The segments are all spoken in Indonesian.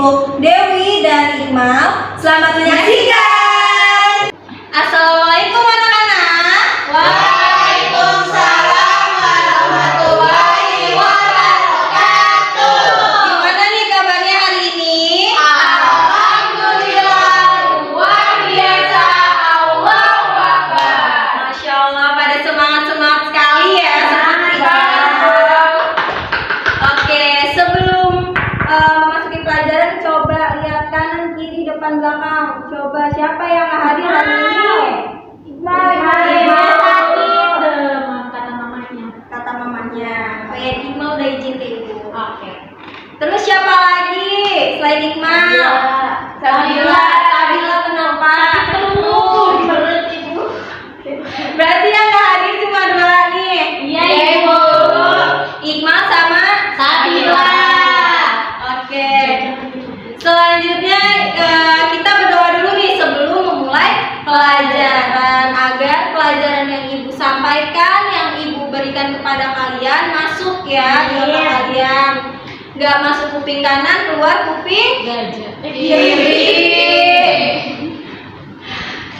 Dewi dan Iqmal. Selamat menyaksikan. Assalamualaikum anak-anak. Waalaikumsalam warahmatullahi wabarakatuh. Gimana nih kabarnya hari ini? Alhamdulillah, luar biasa. Allahu Akbar. Masya Allah, pada semangat sekali ya. Oke, sebelum memasuki pelajaran, coba lihat kanan kiri depan belakang. Coba siapa yang hadir hari ini? Iqmal kata mamanya. Kata mamanya. Oh ya, Iqmal udah izin ke ibu. Oke. Terus siapa lagi selain Iqmal? Sabila kenapa? Berarti yang nggak hadir cuma dua nih. Iya, Ibu. Iqmal sama Sabila. Oke. Selanjutnya kita berdoa dulu nih sebelum memulai pelajaran agar pelajaran yang ibu sampaikan, yang ibu berikan kepada kalian masuk ya di otak kalian. Nggak masuk kuping kanan, keluar kuping kiri.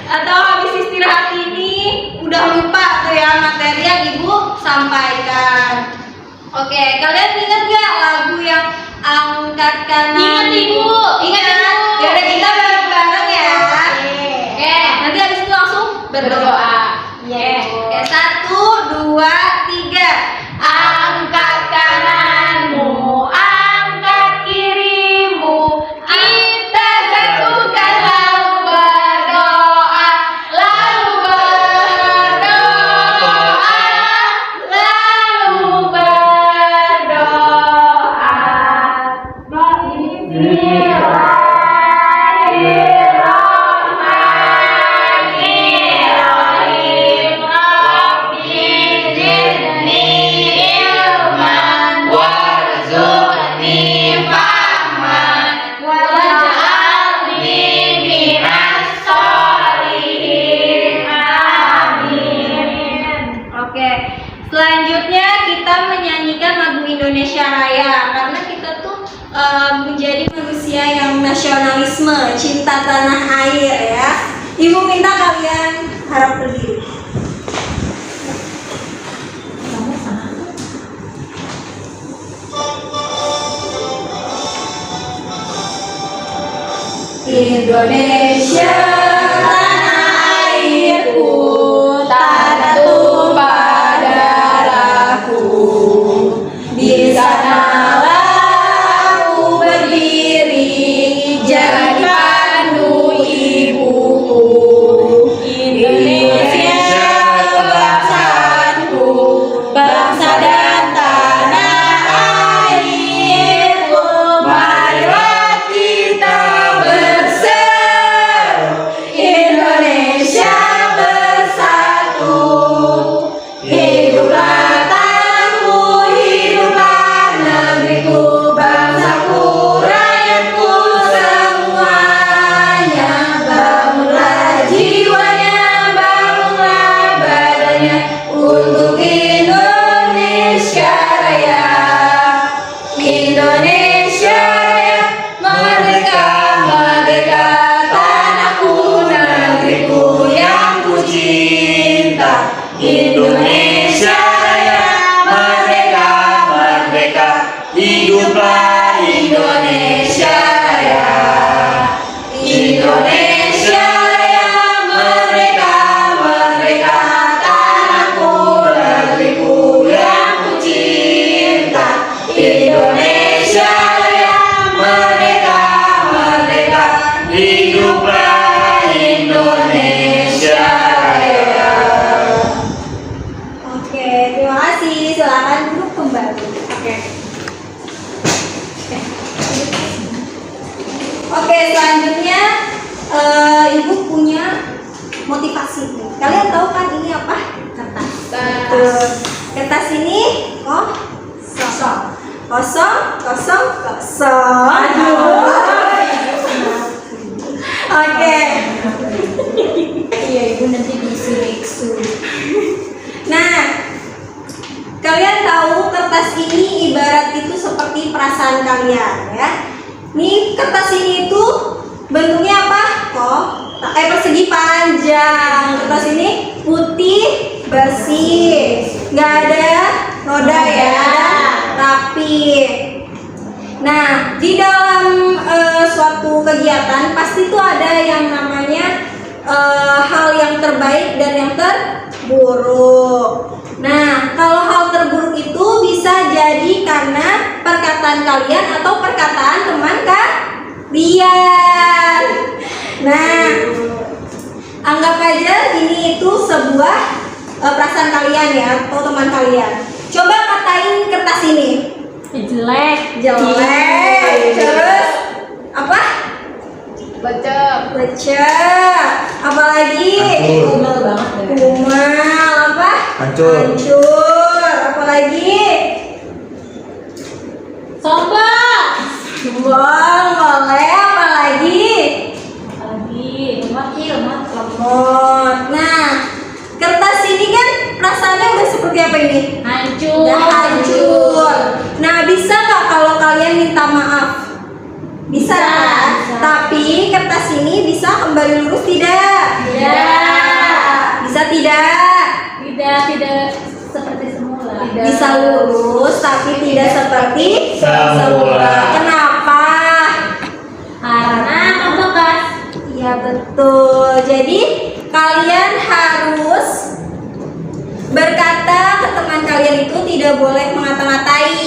Atau habis istirahat ini udah lupa tuh ya materi yang ibu sampaikan. Oke, kalian ingat gak lagu yang angkat kanan? Ingat, Ibu. Ingat. Ya udah kita bareng-bareng ya. Oke. Nanti habis itu langsung berdoa. Oke, 1, 2, 3. Angkat kananmu, angkat kirimu, kita satukan lalu berdoa, lalu Bismillahirrahmanirrahim. Rabbi zidni ilman warzuqni fahman waj'alni minas sholihin. Amin. Oke, selanjutnya kita menyanyikan lagu Indonesia Raya karena kita tuh menjadi manusia yang nasionalisme, cinta tanah air ya. Ibu minta kalian harap berdiri. Indonesia tanah airku, tanah tumpah darahku. Di sanalah aku berdiri jadi pandu ibuku. Indonesia bangsaku, bangsa dan tanah airku. Marilah kita berseru, Indonesia bersatu. Hiduplah tanahku, hiduplah negeriku, bangsaku, rakyatku semuanya. Bangunlah jiwanya, bangunlah badannya untuk Indonesia Raya. Indonesia Raya, merdeka, merdeka, tanahku, negeriku yang ku cinta. Indonesia Raya, merdeka, merdeka, hiduplah Indonesia Raya. Indonesia Raya, merdeka, merdeka, tanahku, negeriku yang ku cinta. Indonesia Raya, merdeka, merdeka, hiduplah Indonesia Raya. Oke, terima kasih. Silakan duduk kembali. Oke, selanjutnya ibu punya motivasi. Kalian tahu kan ini apa? Kertas. Kertas ini kosong. Aduh. Oke. Iya, Ibu nanti diisi leksu. Nah, kalian tahu kertas ini ibarat itu seperti perasaan kalian ya. Nih kertas ini tuh bentuknya apa? Persegi panjang. Kertas ini putih bersih, nggak ada noda ya, rapi. Nah, di dalam suatu kegiatan pasti tuh ada yang namanya hal yang terbaik dan yang terburuk. Nah, kalau hal terburuk itu bisa jadi karena perkataan kalian atau perkataan teman kalian. Nah, anggap aja ini itu sebuah perasaan kalian ya atau teman kalian. Coba katain kertas ini. Jelek. Terus apa? Becek. Apalagi? Kumal banget deh. Kumal apa? Hancur. Apalagi? Sombong. Boleh. Apalagi? Lemot. Nah, kertas ini kan rasanya udah seperti apa ini? Hancur. Udah hancur. Nah, bisa nggak kalau kalian minta maaf? Bisa kan? Bisa. Tapi kertas ini bisa kembali lurus tidak? Bisa tidak? Tidak seperti semula. Bisa lurus tapi tidak seperti Semula. Kenapa? Karena membekas. Iya betul. Jadi kalian harus berkata ke teman kalian itu tidak boleh mengata-ngatai,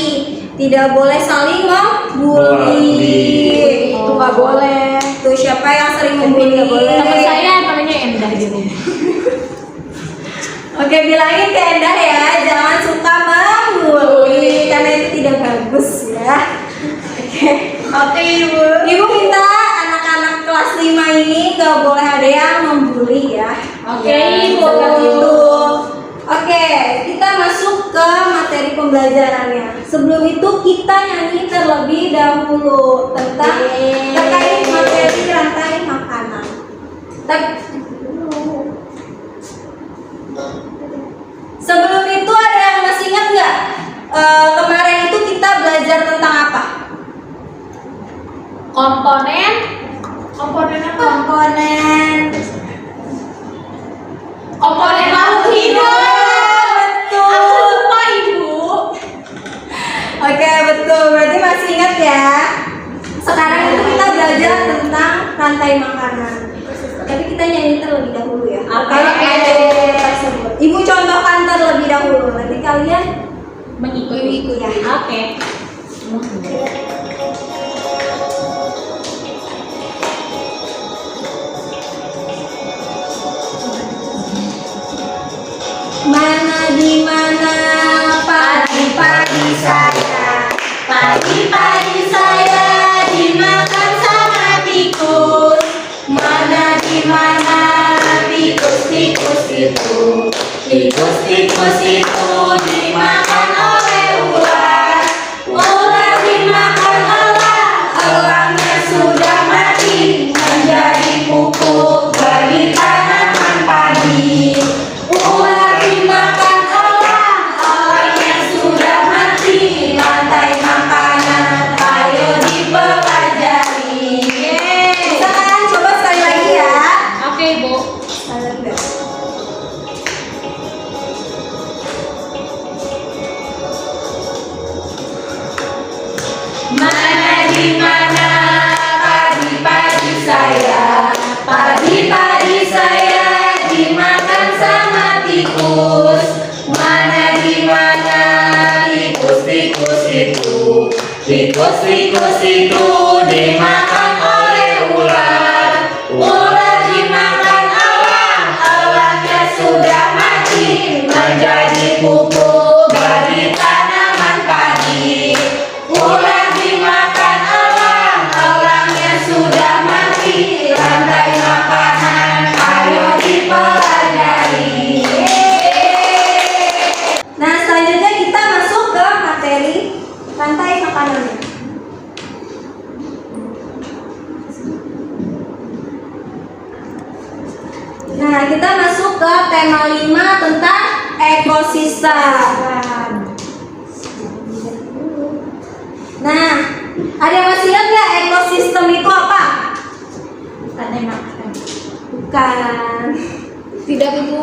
tidak boleh saling membuli. Itu nggak boleh. Tuh siapa yang sering membuli? Teman saya namanya Endah gitu. Oke, bilangin ke Endah ya, jangan suka membuli karena itu tidak bagus ya. Oke Ibu. Ibu minta anak-anak kelas 5 ini gak boleh ada yang membuli ya. Oke, Ibu. Seperti itu. Oke, kita masuk ke materi pembelajarannya. Sebelum itu kita nyanyi terlebih dahulu tentang terkait materi rantai makanan. Sebelum itu ada yang masih ingat nggak? Kemarin itu kita belajar tentang apa? Komponen apa? Komponen makhluk hidup. Betul. Aku lupa, Ibu. Oke, betul. Berarti masih ingat ya? Sekarang itu kita belajar tentang rantai makanan. Tapi kita nyanyi terlebih dahulu ya. Oke. Tersebut. Ibu contohkan terlebih dahulu. Nanti kalian Mengikuti. ya. Oke. Mana di mana pagi-pagi saya, pagi-pagi saya dimakan sama tikus. Mana di mana tikus-tikus itu, tikus-tikus itu dimakan oleh ular. Ular dimakan elang, elangnya sudah mati menjadi pupuk bagi tanaman padi. Ular dimakan elang, elangnya sudah mati rantai makanan, ayo dipelajari. Bisa kan? Coba sekali lagi ya. Oke, Ibu. Sekali lagi deh. Mana di mana pagi-pagi saya, pagi-pagi saya dimakan sama tikus. Mana di mana tikus-tikus itu, tikus-tikus itu dimakan oleh ular. Ular dimakan elang, elangnya sudah mati menjadi pupuk bagi tanaman padi. Ular dimakan elang, elangnya sudah mati rantai makanan, ayo dipelajari. Nah, selanjutnya kita masuk ke materi rantai makanannya. Nah, kita masuk ke tema 5 tentang ekosistem. Nah, Ada yang masih ingat nggak ekosistem itu apa? Rantai makan. Bukan. Tidak itu.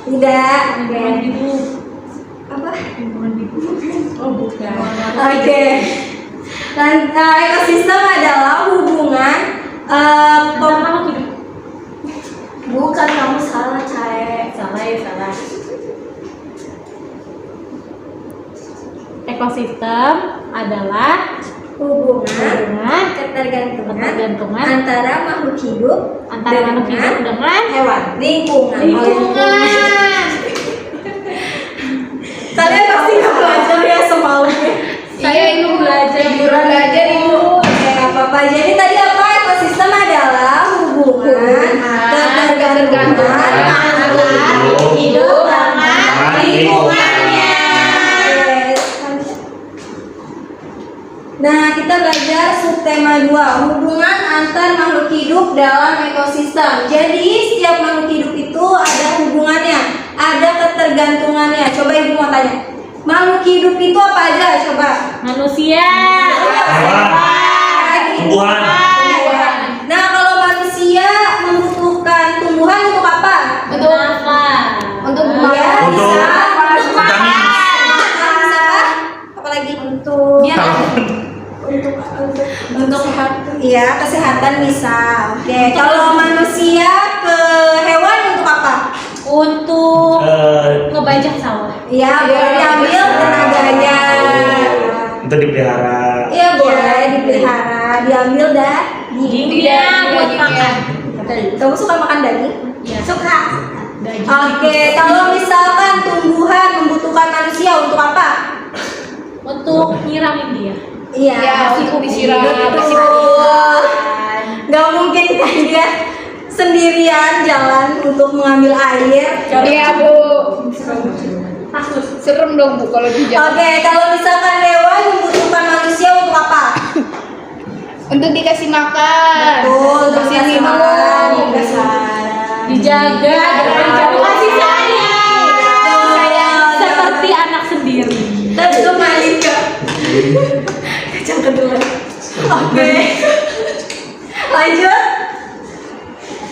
Tidak. Lingkungan hidup. Apa? Lingkungan hidup. Oh bukan. Oke. Dan ekosistem adalah hubungan Makhluk hidup. bukan, kamu salah, Cae. Salah. Ekosistem adalah Hubungan ketergantungan antara makhluk hidup makhluk hidup dengan hewan. Lingkungan. lingkungan. Kalian pasti nggak belajar ya semalam ya. Saya itu belajar Ibu. Oke, nggak apa-apa. Jadi tadi apa? Ekosistem adalah hubungan ketergantungan antara hidup dengan lingkungannya. Nah, kita belajar subtema 2, hubungan antar makhluk hidup dalam ekosistem. Jadi, setiap makhluk hidup itu ada hubungannya, ada ketergantungannya. Coba Ibu mau tanya, makhluk hidup itu apa aja? Coba. manusia. Tumbuhan. Nah, kalau manusia membutuhkan tumbuhan untuk apa? Untuk apa? Untuk Untuk bisa vitamin. bisa apa? Apalagi untuk iya, kesehatan bisa. Oke, kalau manusia ke hewan untuk apa? Untuk ngebajak sawah. Iya, boleh diambil tenaganya. Untuk dipelihara. Iya, boleh dipelihara, diambil dah. Dagingnya buat makan. Kamu suka makan daging? Iya. Suka. Daging. Oke, kalau misalkan tumbuhan membutuhkan manusia untuk apa? Untuk nyiramin dia. Iya, untuk disiram. betul. Nggak mungkin kan dia sendirian jalan untuk mengambil air. Iya Bu. Serem dong Bu kalau di jalan. Oke, kalau misalkan hewan membutuhkan manusia untuk apa? Untuk dikasih makan. Betul, untuk Kasih dikasih minum. makan, dikasih makan. Dijaga dengan jauh kasih sayang. Sayang. Seperti anak sendiri. Tapi itu Malika. Kacang kedua. Oke. Lanjut.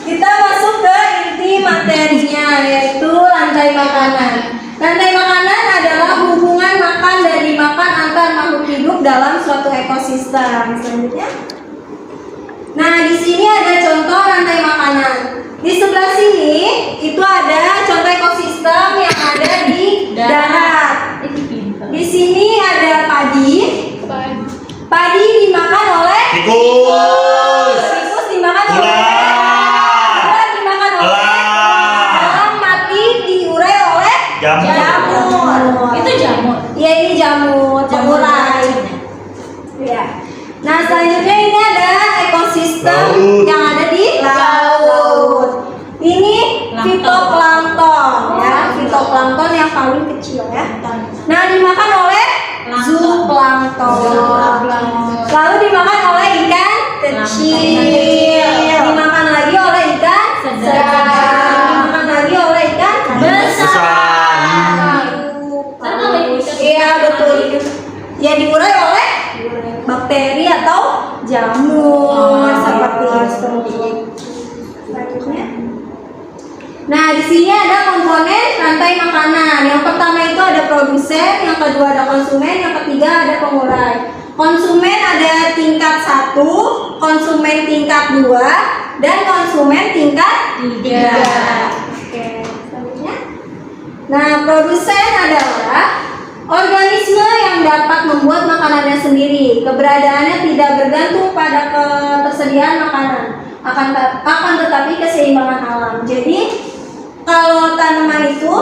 Kita masuk ke inti materinya, yaitu rantai makanan. Rantai makanan adalah hubungan makan dan dimakan antar makhluk hidup dalam suatu ekosistem. Selanjutnya. Nah, di sini ada contoh rantai makanan. Di sebelah sini itu ada contoh ekosistem yang ada di darat. Di sini ada padi. Padi dimakan oleh Tikus. tikus, dimakan oleh Ular. ular, dimakan oleh Elang. elang, mati diurai oleh Jamur. jamur. Itu jamur. Iya, ini jamur, pengurai. Ya. Nah, selanjutnya ini ada ekosistem Laut. yang ada di laut. Ini fitoplankton ya, fitoplankton yang paling kecil ya. Nah, dimakan oleh zooplankton. Lalu dimakan oleh ikan kecil. Dimakan lagi oleh ikan sedang. Dimakan lagi oleh ikan besar. Iya, betul. Ya, diurai oleh bakteri atau jamur seperti itu. Selanjutnya. Nah, di sini ada komponen rantai makanan. Yang pertama itu ada produsen, yang kedua ada konsumen, yang ketiga ada pengurai. Konsumen ada tingkat 1, konsumen tingkat 2, dan konsumen tingkat 3. Oke, selanjutnya. Nah, produsen adalah organisme yang dapat membuat makanannya sendiri. Keberadaannya tidak bergantung pada ketersediaan makanan, akan tetapi keseimbangan alam. Jadi kalau tanaman itu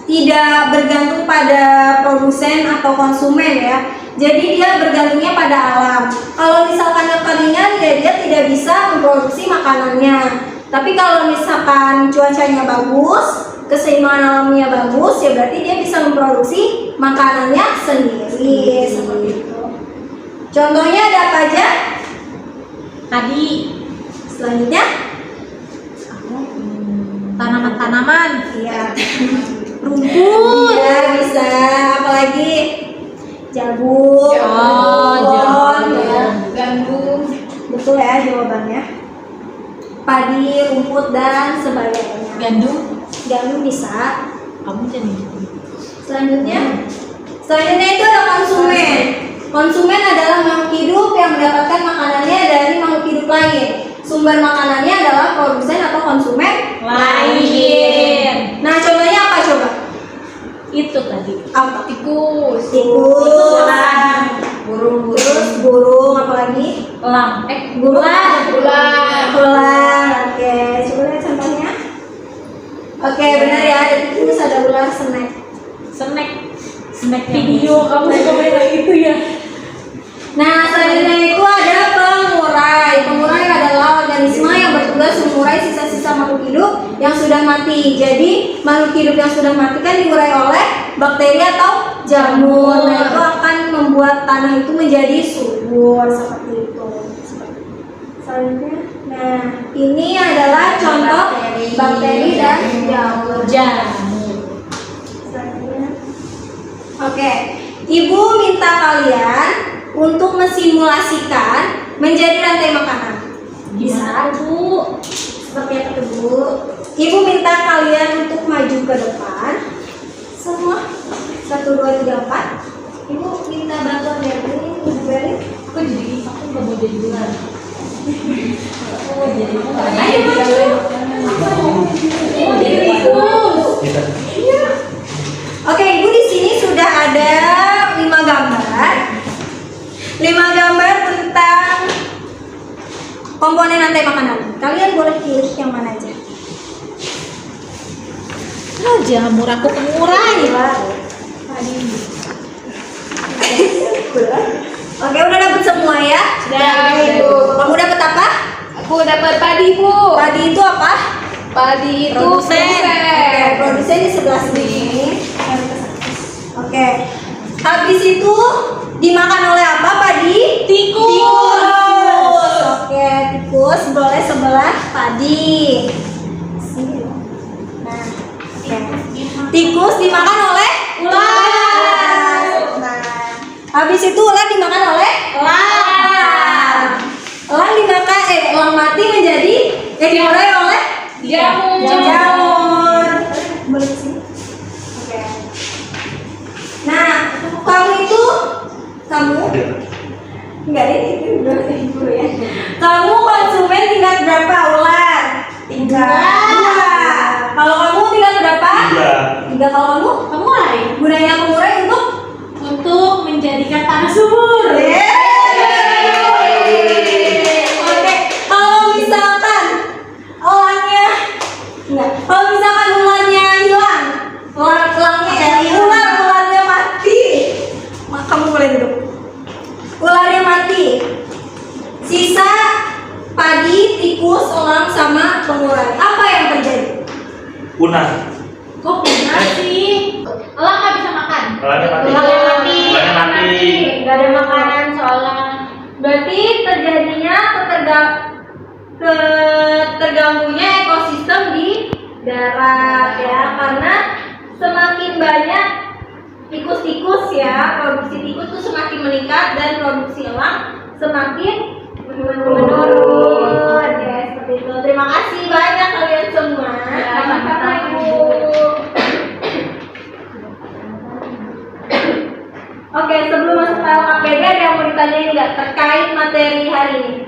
tidak bergantung pada produsen atau konsumen ya. Jadi dia bergantungnya pada alam. Kalau misalkan kekeringan ya dia tidak bisa memproduksi makanannya. Tapi kalau misalkan cuacanya bagus, keseimbangan alamnya bagus, ya berarti dia bisa memproduksi makanannya sendiri seperti itu. Contohnya ada apa aja? Tadi Selanjutnya, tanaman-tanaman. iya. Rumput. Iya, bisa. Apalagi jagung, Oh, pohon, rumput dan sebagainya. Gandum bisa. Kamu jadi. Selanjutnya itu ada konsumen. Konsumen adalah makhluk hidup yang mendapatkan makanannya dari makhluk hidup lain. Sumber makanannya adalah produsen atau konsumen Lain. Nah, contohnya apa coba? Itu tadi. Apa? Tikus. Burung. Terus burung apa lagi? Elang. Ular. Oke, coba lihat contohnya. Oke, benar ya. Ada tikus, ada ular, Snack video kamu suka main yang itu ya. Nah, selanjutnya itu ada pengurai. Pengurai adalah organisme yang bertugas mengurai sisa-sisa makhluk hidup yang sudah mati. Jadi, makhluk hidup yang sudah mati kan diurai oleh bakteri atau jamur. Nah, itu akan membuat tanah itu menjadi subur seperti itu. Selanjutnya, nah ini adalah contoh bakteri dan jamur. Selanjutnya. Oke, Ibu minta kalian untuk mensimulasikan menjadi rantai makanan. Bisa, Bu. Seperti apa tuh, Bu? Ibu minta kalian untuk maju ke depan. Semua 1, 2, 3, 4. Ibu minta bantuan dari Ibu Beri. Aku nggak mau jadi ular. Oke, Ibu di sini sudah ada 5 gambar. 5 gambar tentang komponen rantai makanan. Kalian boleh pilih yang mana aja. Jamur aku pengurai. Oke, udah dapat semua ya? Sudah, Ibu. Kamu dapat apa? Aku dapat padi, Bu. Padi itu apa? Padi itu Produsen. Oke, produsen di sebelah sini. Oke. Habis itu dimakan oleh apa padi? Tikus. Oke, tikus boleh sebelah padi. Sini. Nah, oke. Tikus dimakan oleh ular. Nah, habis itu ular dimakan oleh elang. Elang dimakan, elang mati menjadi diurai oleh jamur. Boleh ke sini? Oke. Nah, kamu enggak deh, itu dulu ya. Kamu konsumen tingkat berapa ular? 3. Kalau kamu tingkat berapa? 3. Kalau kamu lari. Gunanya pengurai untuk menjadikan tanah subur. Oke, kalau misalkan ularnya hilang, ularnya mati, kamu boleh duduk. Ularnya mati, sisa padi, tikus, elang sama pengurai. Apa yang terjadi? Punah. Kok punah sih? Elang nggak bisa makan. Elangnya mati. Gak ada makanan soalnya. Berarti terjadinya terganggunya ekosistem di darat ya, karena semakin banyak tikus-tikus ya, produksi tikus tuh semakin meningkat dan produksi elang semakin menurun ya, seperti itu. Terima kasih banyak kalian semua. Sama-sama Ibu. Oke, sebelum masuk ke LKPD ada yang mau ditanyain nggak terkait materi hari ini?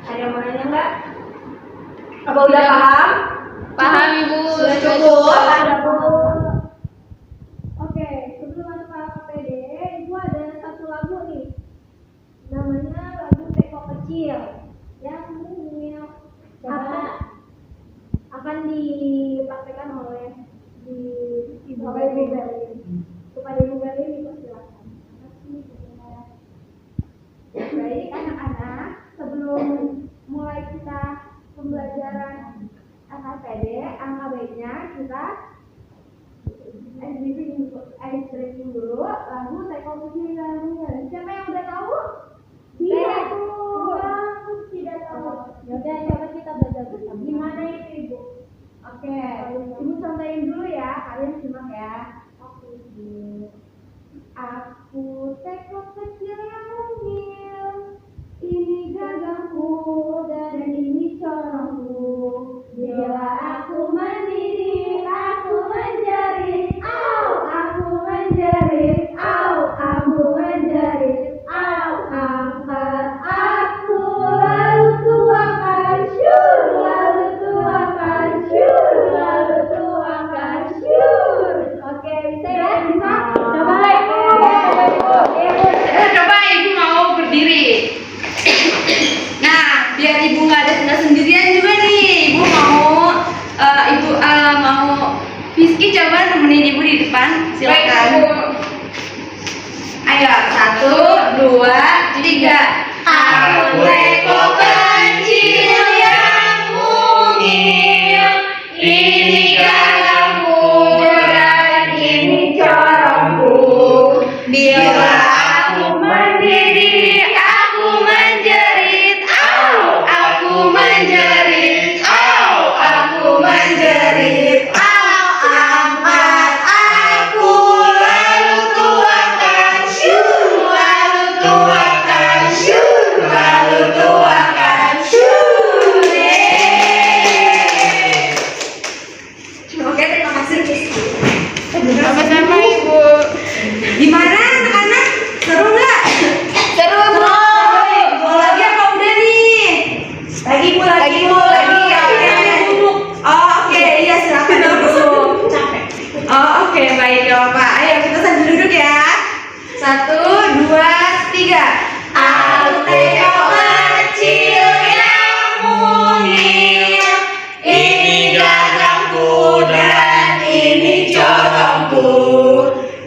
Ada yang mau nanya nggak? Apa udah paham? Paham, Ibu. Sudah cukup? Ada Bu. Oke, sebelum masuk ke LKPD, Ibu ada satu lagu nih. Namanya lagu Teko Kecil. Yang ini akan dipraktekkan oleh Ibu Beri. Kepada Ibu Beri dipersilakan. Baik anak-anak, sebelum mulai kita pembelajaran LKPD, angka baiknya kita ice breaking dulu, lalu Teko Kecil lagunya. Siapa yang udah tahu? Tidak tahu. Yaudah, coba kita belajar bersama. Gimana itu Ibu? Oke, Ibu contohin dulu ya, kalian simak ya. Aku teko kecil yang mungil, ini gagahku dan ini corongku. Bila aku mendidih, aku menjerit, au, aku menjerit, au, aku menjerit, au, angkat aku, lalu tuangkan syur, lalu tuangkan syur, lalu tuangkan syur. Oke, bisa ya? Bisa? Coba ibu. Coba ibu mau berdiri. Nah, biar ibu nggak sendirian juga nih. Ibu mau mau Rizky coba nemenin ibu di depan. Silakan. Ayo, 1, 2, 3. Aku teko kecil yang mungil, ini garamku dan ini corongku. Bila aku mendidih, aku menjerit, au, aku menjerit, au, aku menjerit, au, angkat aku, lalu tuangkan syur, lalu tuangkan syur, lalu tuangkan syur. Oke, terima kasih. Sama-sama ibu. Gimana anak-anak? Seru nggak? Seru, Bu. Mau lagi apa udah nih? Lagi, Bu, lagi, Bu. Oke. Oh, oke, iya silakan duduk. Capek. Oh, oke, baik ya Pak. Ayo kita sambil duduk ya. 1, 2, 3. Aku teko kecil yang mungil, ini garamku dan ini corongku.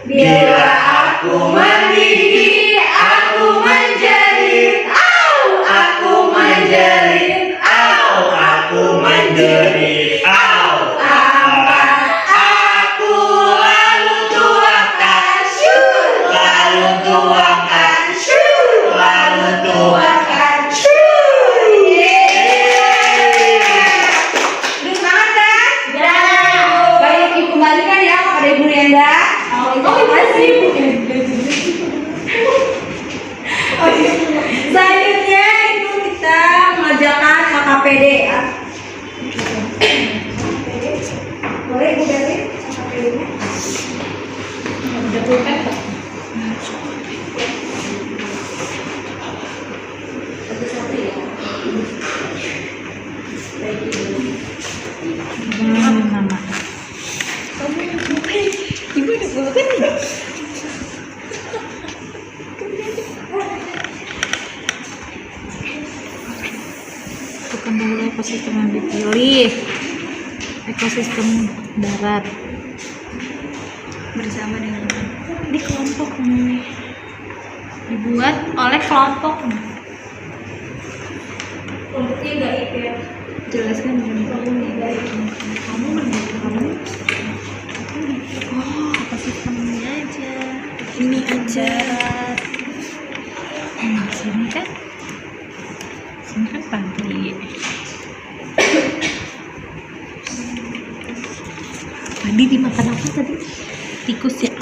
Bila aku mendidih, aku menjerit, au, aku menjerit, au, Aku menjerit, au, angkat aku, lalu tuangkan syur, lalu tuangkan syur, lalu tuangkan syur. Udah semangat kan? Ya. Baik, Ibu kembalikan ya kepada Ibu Rianda. Terima kasih. Selanjutnya itu kita mengerjakan KKPD ya. Boleh Ibu Berli KKPD-nya? Ibu udah bukan nih. Bukan dulu ekosistem yang dipilih, ekosistem darat bersama dengan di kelompok nih, dibuat oleh kelompok. Kelompoknya nggak ikut. Jelaskan dengan kamu kamu oh ekosistem ini aja sini kan pagi. Tadi dimakan apa tadi? Tikus ya?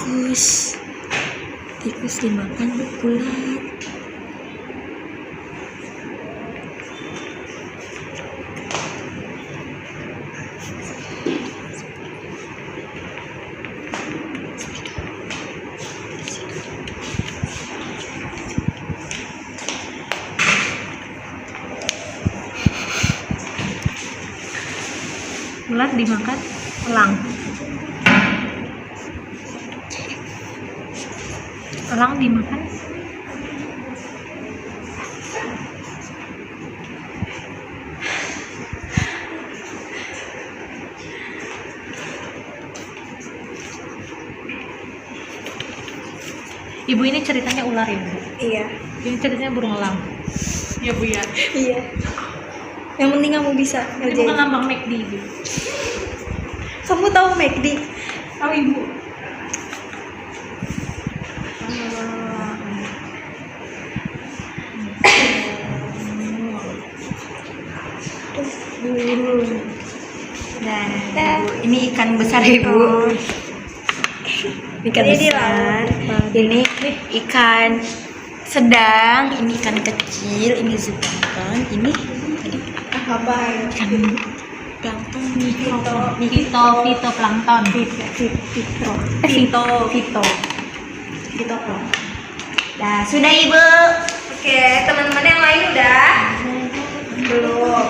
Tikus dimakan ulat. Ulat dimakan elang. Elang dimakan Ibu, ini ceritanya ular ya, Bu? Iya. Ini ceritanya burung elang. Ya, Bu ya. Iya. Yang penting kamu bisa Ini ngerjain. bukan lambang McD gitu. Kamu tahu McD? Tahu Ibu? Nah, Ibu, ini ikan besar ya, Bu. Ikan Ini di besar. laut. Ini ikan sedang, ini ikan kecil, ini zooplankton, ini tadi apa? ikan Plankton, fitoplankton. Fito. Nah, sudah Ibu. Oke, teman-teman yang lain udah? Belum.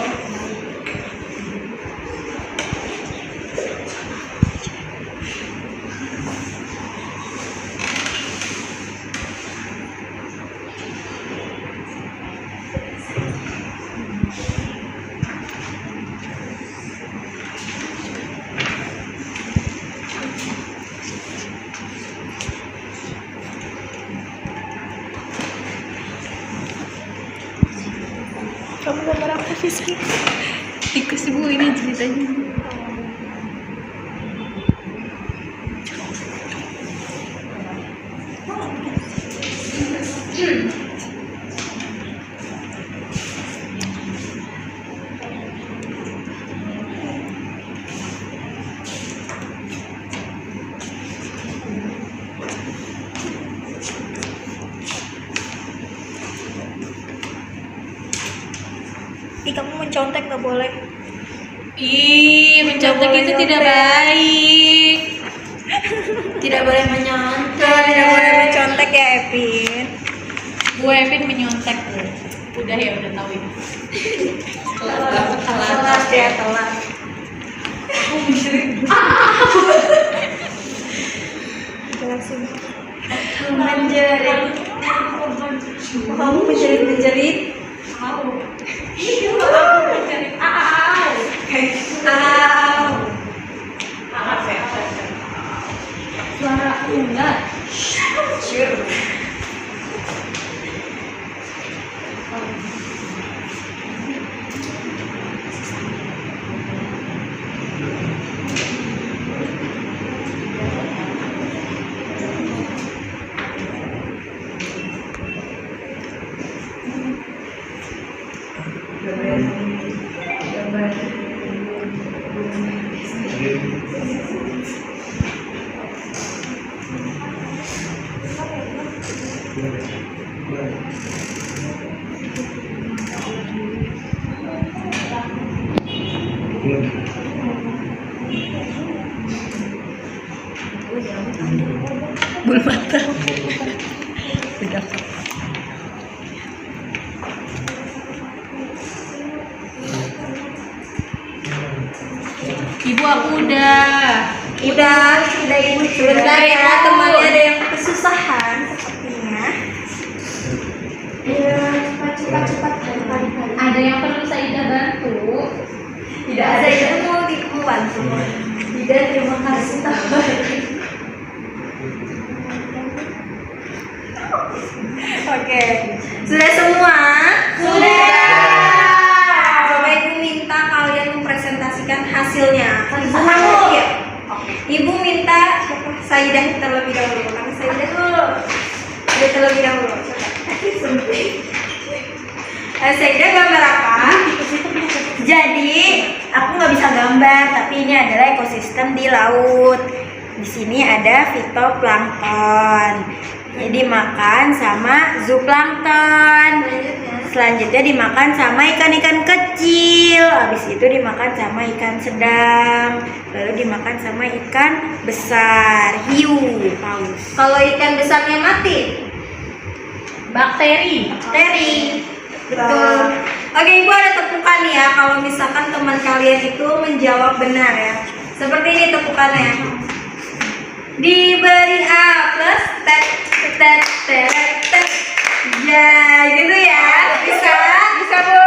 Kamu gambar apa Fiski? Tikus Bu, ini ceritanya. Ih, kamu mencontek nggak boleh. Ih, mencontek itu tidak baik. Tidak boleh menyontek. Tidak boleh mencontek ya, Epin. Bu Evin menyontek. Udah ya, udah tahu ini. Telat ya, telat. Langsung. Aku menjerit. Kamu menjerit. Suara ular. Bulu mata. Ibu aku udah. Udah Ibu. Sebentar ya, temannya ada yang kesusahan sepertinya. Ya, cepat. Ada yang perlu Saida bantu? Tidak ada yang mau dibantu. Tidak, terima kasih. Oke, sudah semua? Coba Ibu minta kalian mempresentasikan hasilnya. Ibu minta Saidah terlebih dahulu. Karena Saidah dulu. Terlebih dahulu. Saidah gambar apa? Jadi aku nggak bisa gambar, tapi ini adalah ekosistem di laut. Di sini ada fitoplankton. Jadi dimakan sama zooplankton. Selanjutnya dimakan sama ikan-ikan kecil. Habis itu dimakan sama ikan sedang. Lalu dimakan sama ikan besar, hiu, paus. Kalau ikan besarnya mati, Bakteri. betul. Oke, Ibu ada tepukan ya. Kalau misalkan teman kalian itu menjawab benar ya. Seperti ini tepukannya. Diberi A plus tet. Ya, gitu ya. Bisa Bu.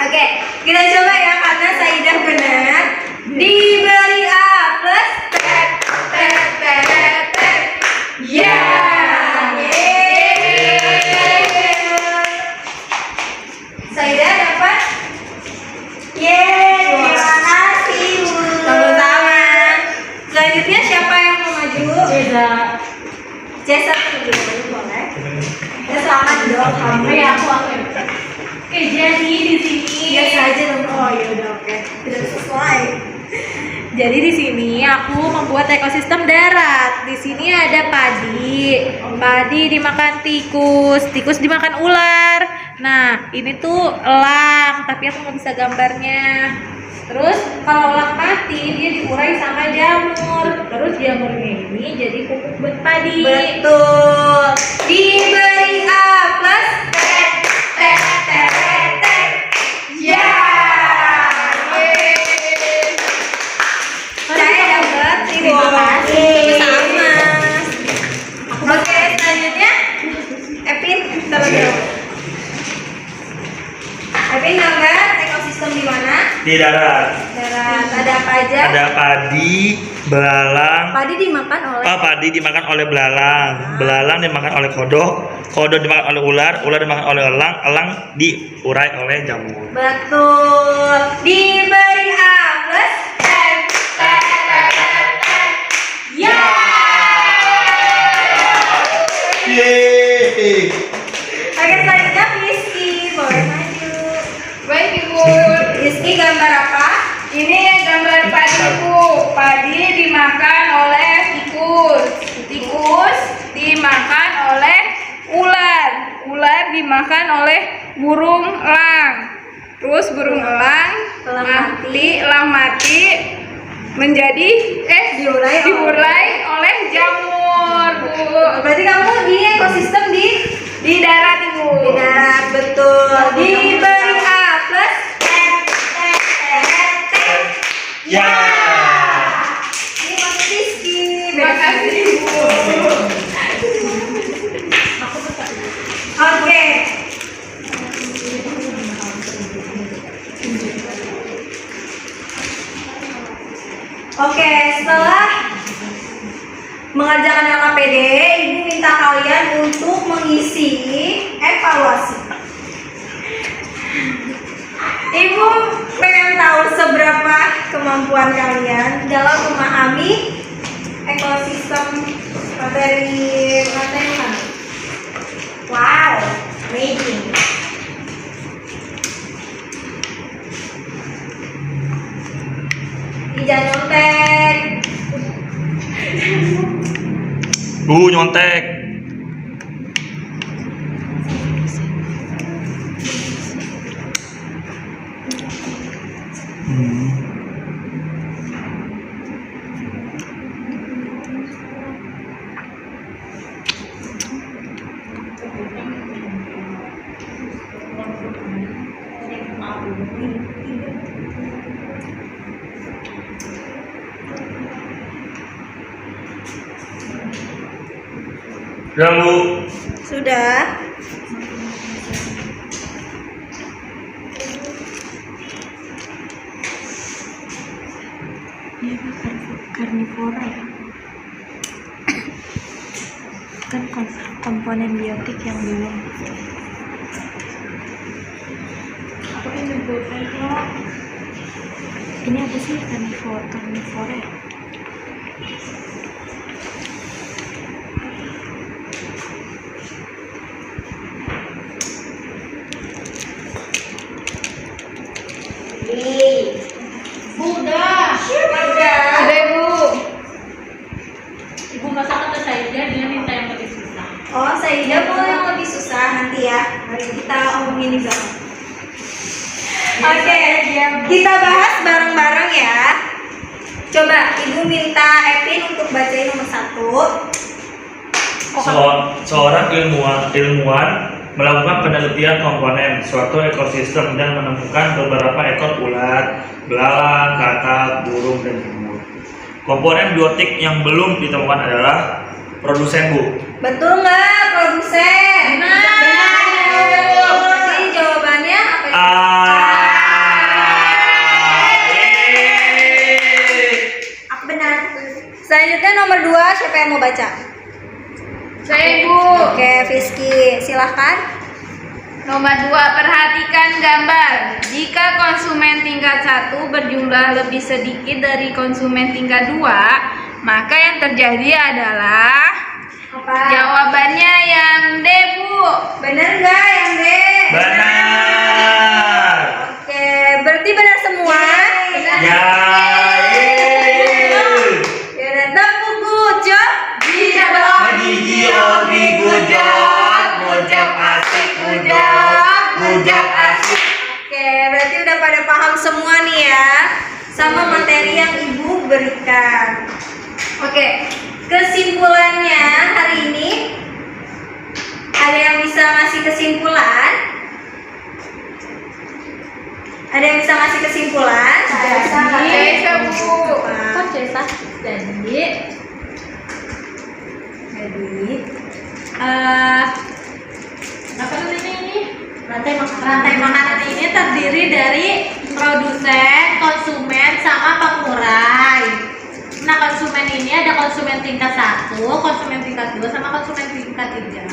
Oke, kita coba ya karena Saidah benar. Diberi A plus tet. Ya. Saidah dapat. Yeay, terima kasih Bu. Tepuk tangan. Selanjutnya siapa yang mau maju? Cesa terlebih boleh. Ya selamat dong kamu. Aku. Oke, jadi di sini. Biasa aja dong. Oh ya udah oke. Tidak sesuai. Jadi di sini aku membuat ekosistem darat. Di sini ada padi. Padi dimakan tikus, tikus dimakan ular. Nah, ini tuh elang, tapi aku nggak bisa gambarnya. Terus kalau lak mati dia diurai sama jamur. Terus jamurnya ini jadi pupuk padi. Betul. Diberi A plus tet tet tet tet. Ya. Saya dapat Terima kasih. sama. Oke, selanjutnya Epin terus. Epin gambar ekosistem di mana? Di darat. Darat. Ada apa aja? Ada padi, belalang. Padi dimakan oleh Padi dimakan oleh belalang. Belalang dimakan oleh kodok. Kodok dimakan oleh ular. Ular dimakan oleh elang. Elang diurai oleh jamur. Betul. Diberi A plus tet tet tet tet. Ya. Yeay. Oke, selanjutnya Rizky, boleh maju. Baik Ibu. Rizky gambar apa? Ini gambar padi Bu. Padi dimakan oleh tikus. Tikus dimakan oleh ular. Ular dimakan oleh burung elang. Terus burung elang Elang mati menjadi diurai oleh jamur Bu. Berarti kamu di ekosistem Di darat Ibu. di darat, betul. Diberi A plus tet tet tet tet. Ya. Ini masuk Rizky. Terima kasih Ibu. Oke. Oke, setelah mengerjakan LKPD, Ibu minta kalian untuk mengisi evaluasi. Ibu pengen tahu seberapa kemampuan kalian dalam memahami ekosistem materi kami. Wow, amazing. Jangan nyontek. Nyontek. Sudah Bu. Sudah. Dia karnivora ya. Kan komponen biotik yang belum. Apa yang menyebutkan kok? Ini apa sih karnivora ya? Sudah. Ada Ibu. Ibu masak kata Saida, dia minta yang lebih susah. Oh, Saida mau yang lebih susah nanti ya. Mari kita omongin di belakang. Oke, kita bahas bareng-bareng ya. Coba Ibu minta Epin untuk bacain nomor 1. Seorang ilmuwan melakukan penelitian komponen suatu ekosistem dan menemukan beberapa ekor ular, belalang, katak, burung, dan jamur. Komponen biotik yang belum ditemukan adalah produsen Bu. Betul nggak, produsen? Benar. Jadi jawabannya apa ya? Benar. Selanjutnya nomor 2, siapa yang mau baca? Saya Ibu. Oke, Rizky, silahkan. Nomor 2, perhatikan gambar. Jika konsumen tingkat 1 berjumlah lebih sedikit dari konsumen tingkat 2, maka yang terjadi adalah Apa? jawabannya yang D, Bu. Benar nggak yang D? Benar. Oke, berarti benar semua. Ya. Ya, tepuk gujok. Gigi obi gujok, gujok asik gujok, gujok asik. Oke, berarti udah pada paham semua nih ya sama materi yang Ibu berikan. Oke, kesimpulannya hari ini ada yang bisa ngasih kesimpulan? Ada yang bisa ngasih kesimpulan? Bisa, Bu. Kok Cesa? Jadi apa namanya ini? Rantai makanan ini terdiri dari produsen, konsumen, sama pengurai. Nah, konsumen ini ada konsumen tingkat 1, konsumen tingkat 2, sama konsumen tingkat 3.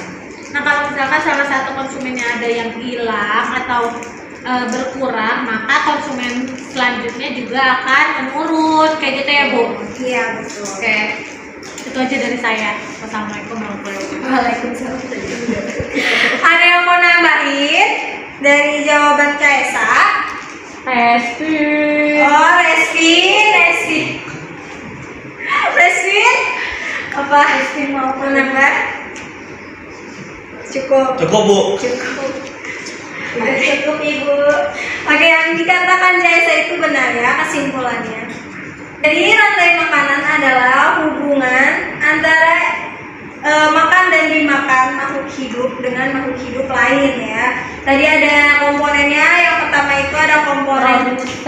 Nah, kalau misalkan salah satu konsumennya ada yang hilang atau berkurang, maka konsumen selanjutnya juga akan menurun. Kayak gitu ya, Bu? Iya, betul. Oke. Itu aja dari saya. Wassalamualaikum warahmatullahi wabarakatuh. Waalaikumsalam. Ada yang mau nambahin dari jawaban Kaesa? Oh, Resvin. Apa? Resvin mau menambah? Cukup. Cukup, Bu. Udah cukup, Ibu. Oke, yang dikatakan Kaesa itu benar ya kesimpulannya. Jadi rantai makanan adalah hubungan antara makan dan dimakan makhluk hidup dengan makhluk hidup lain ya. Tadi ada komponennya, yang pertama itu ada komponen terus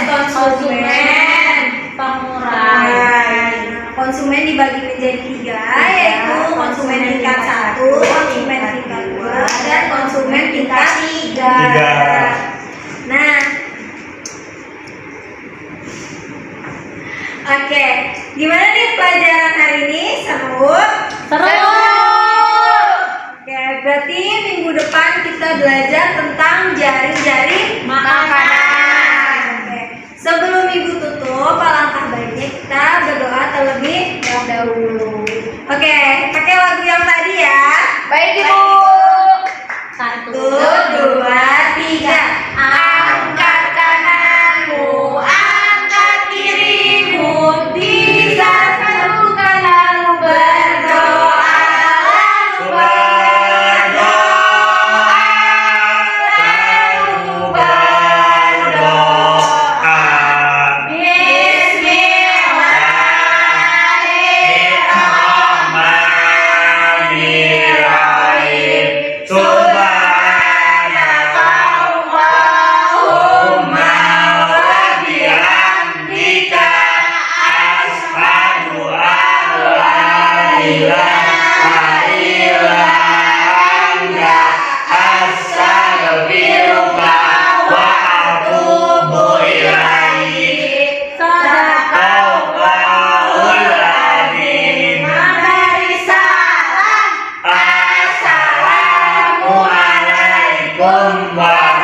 konsumen, pengurai. Konsumen dibagi menjadi 3, yaitu konsumen tingkat 1, konsumen tingkat 2, dan konsumen tingkat 3. Nah, oke, gimana nih pelajaran hari ini? Seru? Seru. Oke, berarti minggu depan kita belajar tentang jaring-jaring Makanan. Oke, sebelum Ibu tutup, alangkah baiknya kita berdoa terlebih dahulu. Oke, pakai lagu yang tadi ya. Baik, Ibu. 1, 2, 3. Angkat tanganmu, angkat kirimu, bisa satukan lalu berdoa, lalu berdoa. Bismillahirrahmanirrahim. Subhanakallahumma wa bihamdika asyhadu an la ilaha illa anta astaghfiruka wa atubu ilaik. Sadaqallahul adzim. Mari salam. Assalamualaikum warahmatullahi